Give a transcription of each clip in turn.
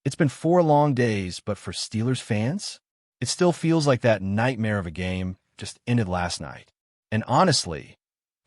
It's been 4 long days, but for Steelers fans, it still feels like that nightmare of a game just ended last night. And honestly,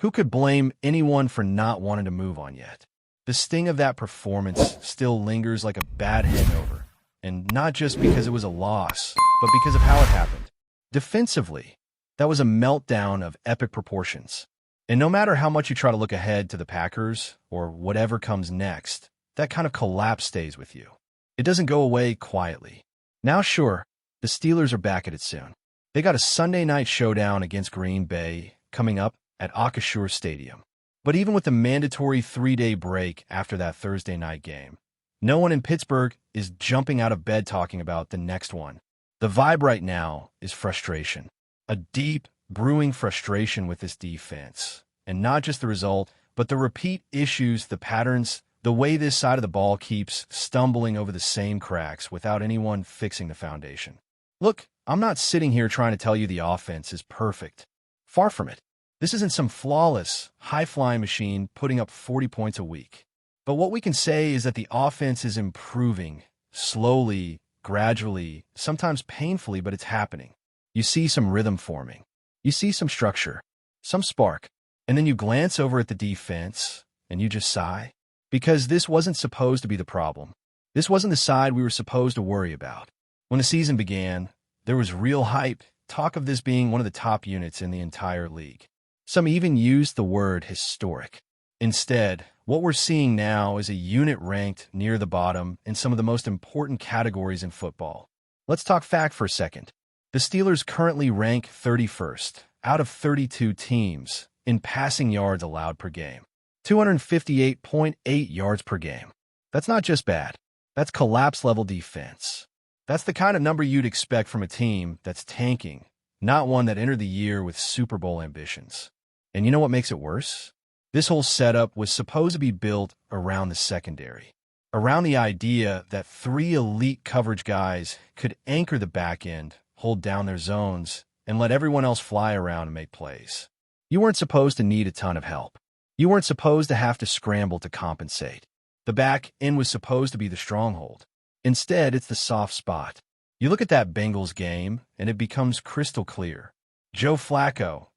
who could blame anyone for not wanting to move on yet? The sting of that performance still lingers like a bad hangover, and not just because it was a loss, but because of how it happened. Defensively, that was a meltdown of epic proportions. And no matter how much you try to look ahead to the Packers or whatever comes next, that kind of collapse stays with you. It doesn't go away quietly. Now, sure, the Steelers are back at it soon. They got a Sunday night showdown against Green Bay coming up at Acrisure Stadium. But even with the mandatory 3-day break after that Thursday night game, no one in Pittsburgh is jumping out of bed talking about the next one. The vibe right now is frustration. A deep, brewing frustration with this defense. And not just the result, but the repeat issues, the patterns, the way this side of the ball keeps stumbling over the same cracks without anyone fixing the foundation. Look, I'm not sitting here trying to tell you the offense is perfect. Far from it. This isn't some flawless, high-flying machine putting up 40 points a week. But what we can say is that the offense is improving, slowly, gradually, sometimes painfully, but it's happening. You see some rhythm forming. You see some structure, some spark. And then you glance over at the defense, and you just sigh. Because this wasn't supposed to be the problem. This wasn't the side we were supposed to worry about. When the season began, there was real hype, talk of this being one of the top units in the entire league. Some even used the word historic. Instead, what we're seeing now is a unit ranked near the bottom in some of the most important categories in football. Let's talk fact for a second. The Steelers currently rank 31st out of 32 teams in passing yards allowed per game. 258.8 yards per game. That's not just bad. That's collapse-level defense. That's the kind of number you'd expect from a team that's tanking, not one that entered the year with Super Bowl ambitions. And you know what makes it worse? This whole setup was supposed to be built around the secondary, around the idea that 3 elite coverage guys could anchor the back end, hold down their zones, and let everyone else fly around and make plays. You weren't supposed to need a ton of help. You weren't supposed to have to scramble to compensate. The back end was supposed to be the stronghold. Instead, it's the soft spot. You look at that Bengals game, and it becomes crystal clear. Joe Flacco,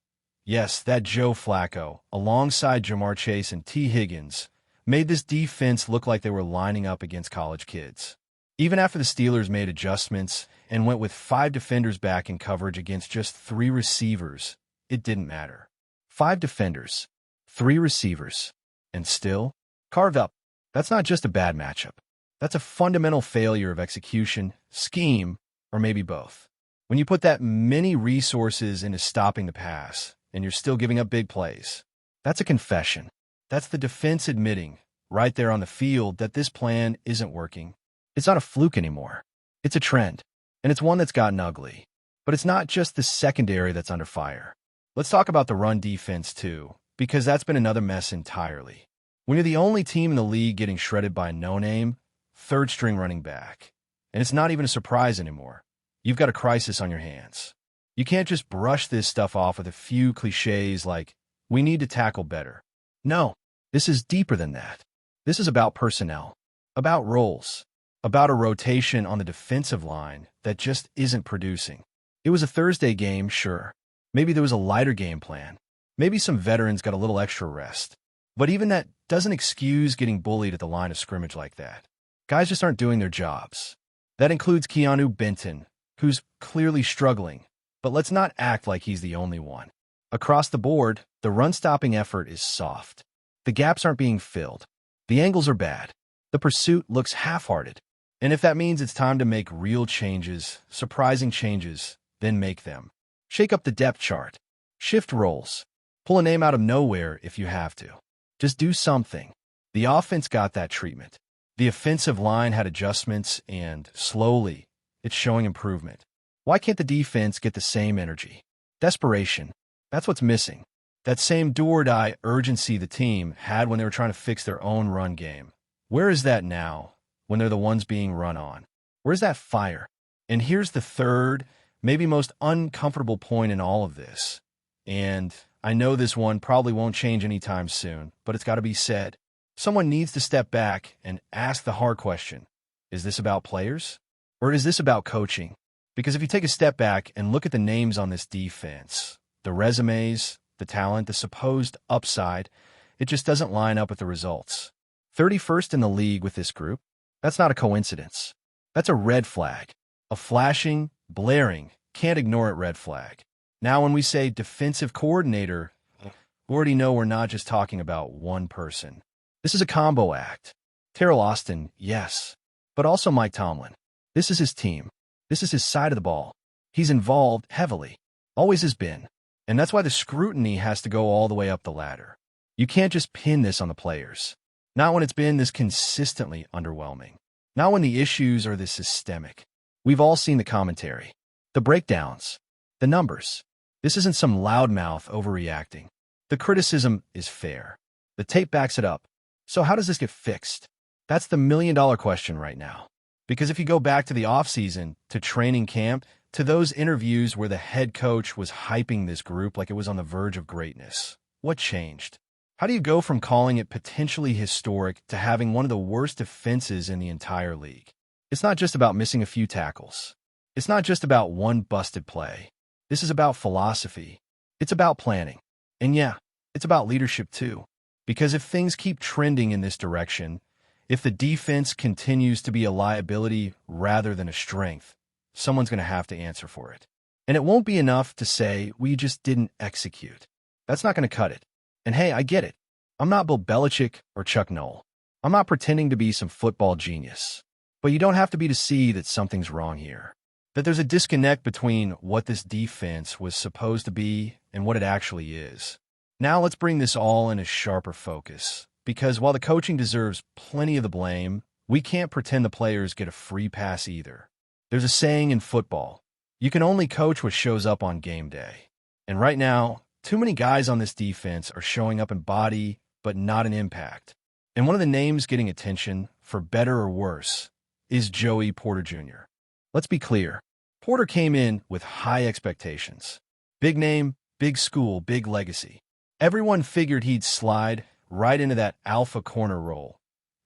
yes, that Joe Flacco, alongside Jamar Chase and T. Higgins, made this defense look like they were lining up against college kids. Even after the Steelers made adjustments and went with 5 defenders back in coverage against just 3 receivers, it didn't matter. 5 defenders. 3 receivers, and still carved up. That's not just a bad matchup. That's a fundamental failure of execution, scheme, or maybe both. When you put that many resources into stopping the pass, and you're still giving up big plays, that's a confession. That's the defense admitting, right there on the field, that this plan isn't working. It's not a fluke anymore. It's a trend, and it's one that's gotten ugly. But it's not just the secondary that's under fire. Let's talk about the run defense, too, because that's been another mess entirely. When you're the only team in the league getting shredded by a no-name, third-string running back, and it's not even a surprise anymore, you've got a crisis on your hands. You can't just brush this stuff off with a few cliches like, we need to tackle better. No, this is deeper than that. This is about personnel, about roles, about a rotation on the defensive line that just isn't producing. It was a Thursday game, sure. Maybe there was a lighter game plan. Maybe some veterans got a little extra rest. But even that doesn't excuse getting bullied at the line of scrimmage like that. Guys just aren't doing their jobs. That includes Keanu Benton, who's clearly struggling. But let's not act like he's the only one. Across the board, the run-stopping effort is soft. The gaps aren't being filled. The angles are bad. The pursuit looks half-hearted. And if that means it's time to make real changes, surprising changes, then make them. Shake up the depth chart. Shift roles. Pull a name out of nowhere if you have to. Just do something. The offense got that treatment. The offensive line had adjustments, and slowly, it's showing improvement. Why can't the defense get the same energy? Desperation. That's what's missing. That same do-or-die urgency the team had when they were trying to fix their own run game. Where is that now, when they're the ones being run on? Where's that fire? And here's the third, maybe most uncomfortable point in all of this. And I know this one probably won't change anytime soon, but it's got to be said. Someone needs to step back and ask the hard question. Is this about players? Or is this about coaching? Because if you take a step back and look at the names on this defense, the resumes, the talent, the supposed upside, it just doesn't line up with the results. 31st in the league with this group? That's not a coincidence. That's a red flag. A flashing, blaring, can't ignore it red flag. Now when we say defensive coordinator, we already know we're not just talking about one person. This is a combo act. Terrell Austin, yes, but also Mike Tomlin. This is his team. This is his side of the ball. He's involved heavily. Always has been. And that's why the scrutiny has to go all the way up the ladder. You can't just pin this on the players. Not when it's been this consistently underwhelming. Not when the issues are this systemic. We've all seen the commentary, the breakdowns, the numbers. This isn't some loudmouth overreacting. The criticism is fair. The tape backs it up. So how does this get fixed? That's the million-dollar question right now. Because if you go back to the offseason, to training camp, to those interviews where the head coach was hyping this group like it was on the verge of greatness, what changed? How do you go from calling it potentially historic to having one of the worst defenses in the entire league? It's not just about missing a few tackles. It's not just about one busted play. This is about philosophy. It's about planning. And yeah, it's about leadership too. Because if things keep trending in this direction, if the defense continues to be a liability rather than a strength, someone's going to have to answer for it. And it won't be enough to say, we just didn't execute. That's not going to cut it. And hey, I get it. I'm not Bill Belichick or Chuck Noll. I'm not pretending to be some football genius. But you don't have to be to see that something's wrong here. That there's a disconnect between what this defense was supposed to be and what it actually is. Now let's bring this all in a sharper focus. Because while the coaching deserves plenty of the blame, we can't pretend the players get a free pass either. There's a saying in football, you can only coach what shows up on game day. And right now, too many guys on this defense are showing up in body, but not in impact. And one of the names getting attention, for better or worse, is Joey Porter Jr. Let's be clear. Porter came in with high expectations. Big name, big school, big legacy. Everyone figured he'd slide right into that alpha corner role,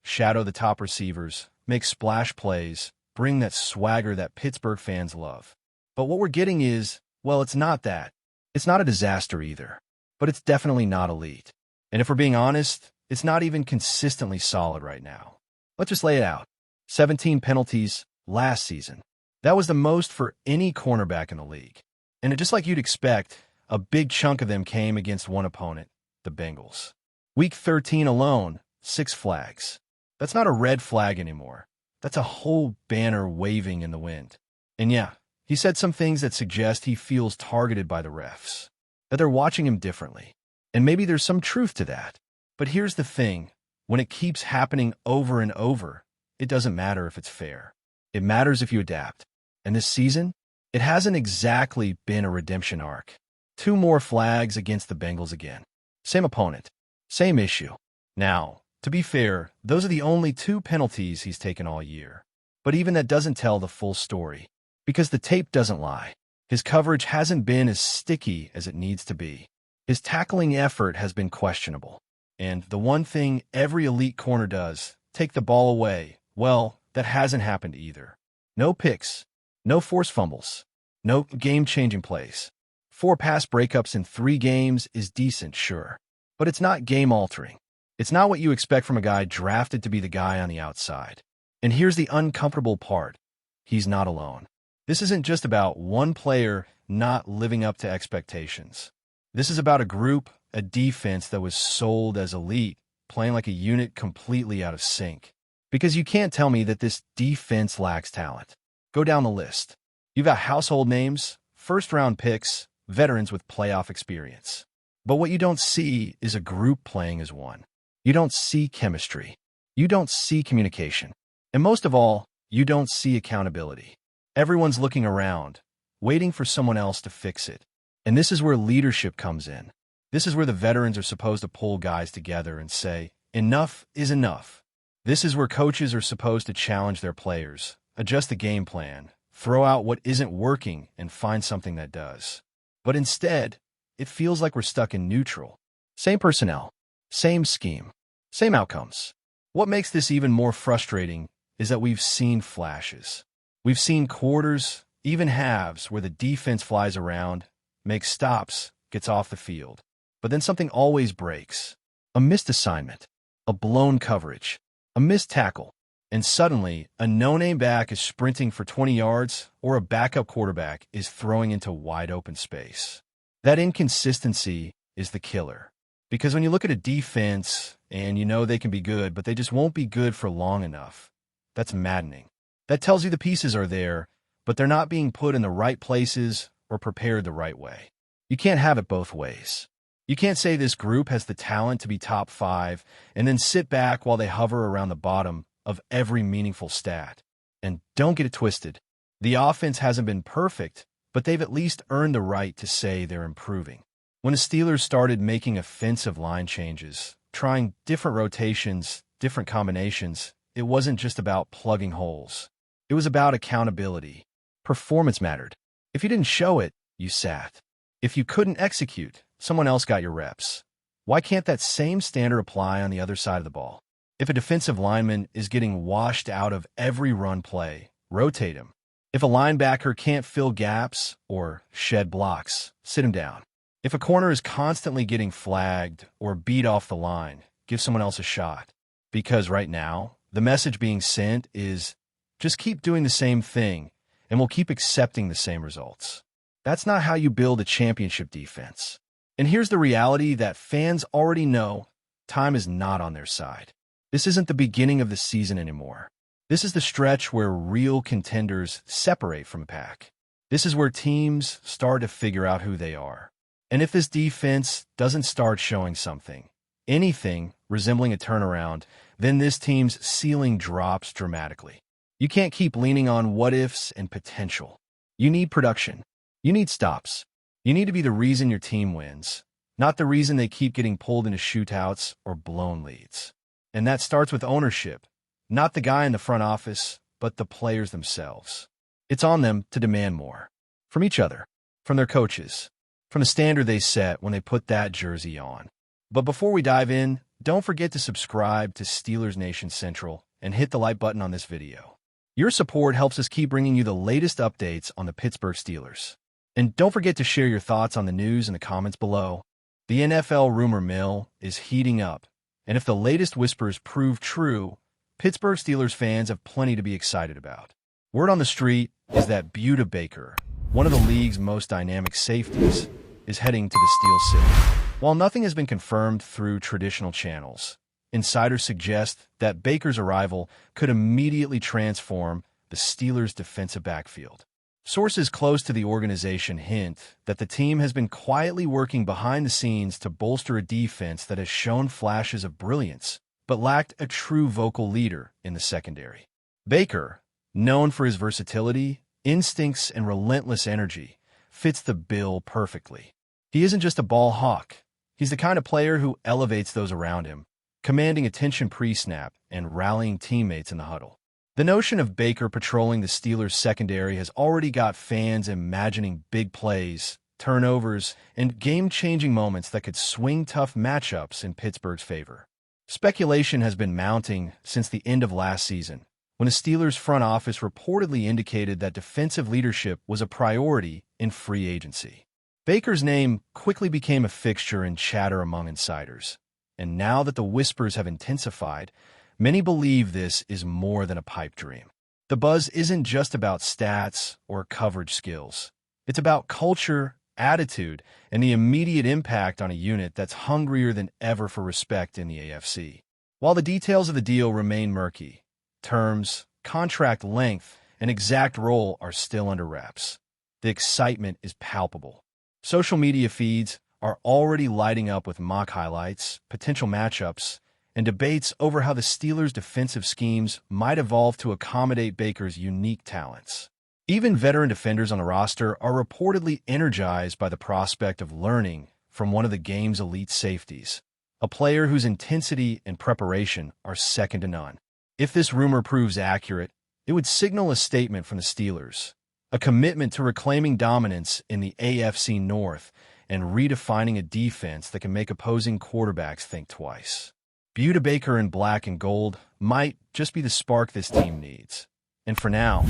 shadow the top receivers, make splash plays, bring that swagger that Pittsburgh fans love. But what we're getting is, well, it's not that. It's not a disaster either, but it's definitely not elite. And if we're being honest, it's not even consistently solid right now. Let's just lay it out. 17 penalties last season. That was the most for any cornerback in the league. And just like you'd expect, a big chunk of them came against one opponent, the Bengals. Week 13 alone, 6 flags. That's not a red flag anymore. That's a whole banner waving in the wind. And yeah, he said some things that suggest he feels targeted by the refs, that they're watching him differently. And maybe there's some truth to that. But here's the thing. When it keeps happening over and over, it doesn't matter if it's fair. It matters if you adapt. And this season, it hasn't exactly been a redemption arc. 2 more flags against the Bengals again. Same opponent. Same issue. Now, to be fair, those are the only 2 penalties he's taken all year. But even that doesn't tell the full story. Because the tape doesn't lie. His coverage hasn't been as sticky as it needs to be. His tackling effort has been questionable. And the one thing every elite corner does, take the ball away, well, that hasn't happened either. No picks. No forced fumbles. No game-changing plays. 4 pass breakups in 3 games is decent, sure. But it's not game-altering. It's not what you expect from a guy drafted to be the guy on the outside. And here's the uncomfortable part. He's not alone. This isn't just about one player not living up to expectations. This is about a group, a defense that was sold as elite, playing like a unit completely out of sync. Because you can't tell me that this defense lacks talent. Go down the list. You've got household names, first-round picks, veterans with playoff experience. But what you don't see is a group playing as one. You don't see chemistry. You don't see communication. And most of all, you don't see accountability. Everyone's looking around, waiting for someone else to fix it. And this is where leadership comes in. This is where the veterans are supposed to pull guys together and say, enough is enough. This is where coaches are supposed to challenge their players, adjust the game plan, throw out what isn't working and find something that does. But instead, it feels like we're stuck in neutral. Same personnel, same scheme, same outcomes. What makes this even more frustrating is that we've seen flashes. We've seen quarters, even halves, where the defense flies around, makes stops, gets off the field. But then something always breaks. A missed assignment, a blown coverage, a missed tackle, and suddenly a no-name back is sprinting for 20 yards or a backup quarterback is throwing into wide-open space. That inconsistency is the killer. Because when you look at a defense and you know they can be good, but they just won't be good for long enough, that's maddening. That tells you the pieces are there, but they're not being put in the right places or prepared the right way. You can't have it both ways. You can't say this group has the talent to be top 5 and then sit back while they hover around the bottom of every meaningful stat. And don't get it twisted. The offense hasn't been perfect, but they've at least earned the right to say they're improving. When the Steelers started making offensive line changes, trying different rotations, different combinations, it wasn't just about plugging holes. It was about accountability. Performance mattered. If you didn't show it, you sat. If you couldn't execute, someone else got your reps. Why can't that same standard apply on the other side of the ball? If a defensive lineman is getting washed out of every run play, rotate him. If a linebacker can't fill gaps or shed blocks, sit him down. If a corner is constantly getting flagged or beat off the line, give someone else a shot. Because right now, the message being sent is, just keep doing the same thing, and we'll keep accepting the same results. That's not how you build a championship defense. And here's the reality that fans already know: time is not on their side. This isn't the beginning of the season anymore. This is the stretch where real contenders separate from a pack. This is where teams start to figure out who they are. And if this defense doesn't start showing something, anything resembling a turnaround, then this team's ceiling drops dramatically. You can't keep leaning on what-ifs and potential. You need production. You need stops. You need to be the reason your team wins, not the reason they keep getting pulled into shootouts or blown leads. And that starts with ownership, not the guy in the front office, but the players themselves. It's on them to demand more. From each other, from their coaches, from the standard they set when they put that jersey on. But before we dive in, don't forget to subscribe to Steelers Nation Central and hit the like button on this video. Your support helps us keep bringing you the latest updates on the Pittsburgh Steelers. And don't forget to share your thoughts on the news in the comments below. The NFL rumor mill is heating up, and if the latest whispers prove true, Pittsburgh Steelers fans have plenty to be excited about. Word on the street is that BUDDA Baker, one of the league's most dynamic safeties, is heading to the Steel City. While nothing has been confirmed through traditional channels, insiders suggest that Baker's arrival could immediately transform the Steelers' defensive backfield. Sources close to the organization hint that the team has been quietly working behind the scenes to bolster a defense that has shown flashes of brilliance, but lacked a true vocal leader in the secondary. Baker, known for his versatility, instincts, and relentless energy, fits the bill perfectly. He isn't just a ball hawk. He's the kind of player who elevates those around him, commanding attention pre-snap and rallying teammates in the huddle. The notion of Baker patrolling the Steelers' secondary has already got fans imagining big plays, turnovers, and game-changing moments that could swing tough matchups in Pittsburgh's favor. Speculation has been mounting since the end of last season, when the Steelers' front office reportedly indicated that defensive leadership was a priority in free agency. Baker's name quickly became a fixture in chatter among insiders, and now that the whispers have intensified, many believe this is more than a pipe dream. The buzz isn't just about stats or coverage skills. It's about culture, attitude, and the immediate impact on a unit that's hungrier than ever for respect in the AFC. While the details of the deal remain murky, terms, contract length, and exact role are still under wraps. The excitement is palpable. Social media feeds are already lighting up with mock highlights, potential matchups, and debates over how the Steelers' defensive schemes might evolve to accommodate Baker's unique talents. Even veteran defenders on the roster are reportedly energized by the prospect of learning from one of the game's elite safeties, a player whose intensity and preparation are second to none. If this rumor proves accurate, it would signal a statement from the Steelers, a commitment to reclaiming dominance in the AFC North and redefining a defense that can make opposing quarterbacks think twice. Buda Baker in black and gold might just be the spark this team needs. And for now,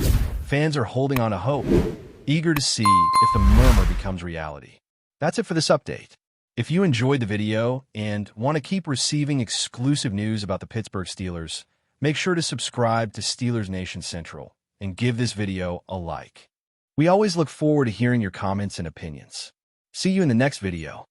fans are holding on to hope, eager to see if the murmur becomes reality. That's it for this update. If you enjoyed the video and want to keep receiving exclusive news about the Pittsburgh Steelers, make sure to subscribe to Steelers Nation Central and give this video a like. We always look forward to hearing your comments and opinions. See you in the next video.